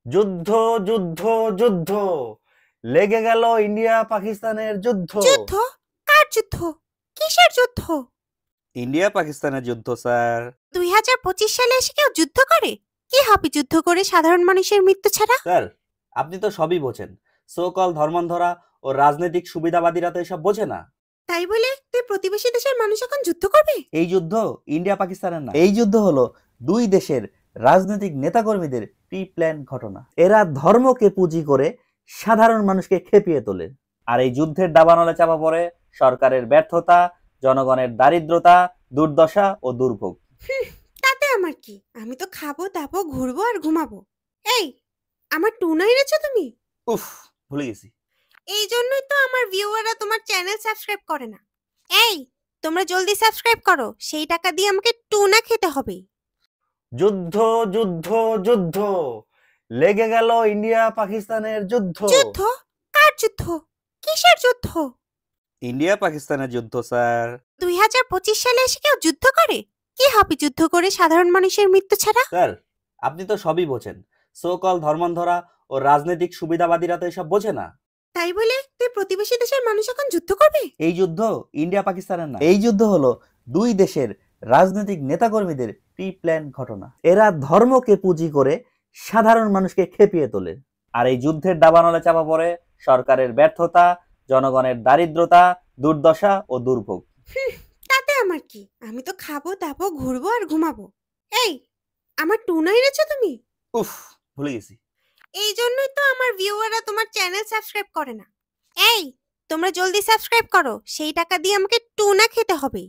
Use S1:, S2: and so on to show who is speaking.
S1: যুদ্ধ যুদ্ধ যুদ্ধ লেগে গেল ইন্ডিয়া পাকিস্তানের যুদ্ধ।
S2: যুদ্ধ? কার যুদ্ধ? কিসের যুদ্ধ?
S1: ইন্ডিয়া পাকিস্তানের যুদ্ধ স্যার।
S2: 2025 সালে এসে কেউ যুদ্ধ করে? কি হবে যুদ্ধ করে সাধারণ মানুষের মৃত্যু ছাড়া?
S1: স্যার, আপনি তো সবই বোঝেন। সো কল ধর্মান্ধরা ও রাজনৈতিক সুবিধাবাদীরা তো এসব বোঝে না।
S2: তাই বলে তুই প্রতিবেশী দেশের মানুষ এখন যুদ্ধ করবে?
S1: এই যুদ্ধ ইন্ডিয়া পাকিস্তানের না, এই যুদ্ধ হলো দুই দেশের রাজনৈতিক নেতাকর্মীদের প্রি প্ল্যান ঘটনা। এরা ধর্মকে পুঁজি করে সাধারণ মানুষকে খেপিয়ে তোলে। আর এই যুদ্ধের দাবানলে চাপা পড়ে সরকারের ব্যর্থতা, জনগণের দারিদ্রতা, দুর্দশা ও দুর্ভোগ।
S2: তাতে আমার কি? আমি তো খাবো দাবো ঘুরবো আর ঘুমাবো। এই, আমার টুনা এনেছো তুমি?
S1: উফ, ভুলে গেছি।
S2: এই জন্যই তো আমার ভিউয়াররা তোমার চ্যানেল সাবস্ক্রাইব করে না। এই, তোমরা জলদি সাবস্ক্রাইব করো, সেই টাকা দিয়ে আমাকে টুনা খেতে হবে।
S1: যুদ্ধ যুদ্ধ যুদ্ধ লেগে গেল ইন্ডিয়া পাকিস্তানের যুদ্ধ।
S2: যুদ্ধ? কার যুদ্ধ? কিসের যুদ্ধ?
S1: ইন্ডিয়া পাকিস্তানের যুদ্ধ স্যার।
S2: 2025 সালে এসে কেউ যুদ্ধ করে? কি হবে যুদ্ধ করে সাধারণ মানুষের মৃত্যু ছাড়া?
S1: স্যার, আপনি তো সবই বোঝেন। সো কল ধর্মান্ধরা ও রাজনৈতিক সুবিধাবাদীরা তো এসব বোঝে না।
S2: তাই বলে তুই প্রতিবেশী দেশের মানুষ এখন যুদ্ধ করবে?
S1: এই যুদ্ধ ইন্ডিয়া পাকিস্তানের না, এই যুদ্ধ হলো দুই দেশের রাজনৈতিক নেতাকর্মীদের প্রি প্ল্যান ঘটনা। এরা ধর্মকে পুঁজি করে সাধারণ মানুষকে খেপিয়ে তোলে। আর এই যুদ্ধের দাবানলে চাপা পড়ে সরকারের ব্যর্থতা, জনগণের দারিদ্রতা, দুর্দশা ও দুর্ভোগ।
S2: তাতে আমার কি? আমি তো খাবো দাবো ঘুরবো আর ঘুমাবো। এই, আমার টুনা এনেছো তুমি?
S1: উফ, ভুলে গেছি।
S2: এই জন্যই তো আমার ভিউয়াররা তোমার চ্যানেল সাবস্ক্রাইব করে না। এই, তোমরা জলদি সাবস্ক্রাইব করো, সেই টাকা দিয়ে আমাকে টুনা খেতে হবে।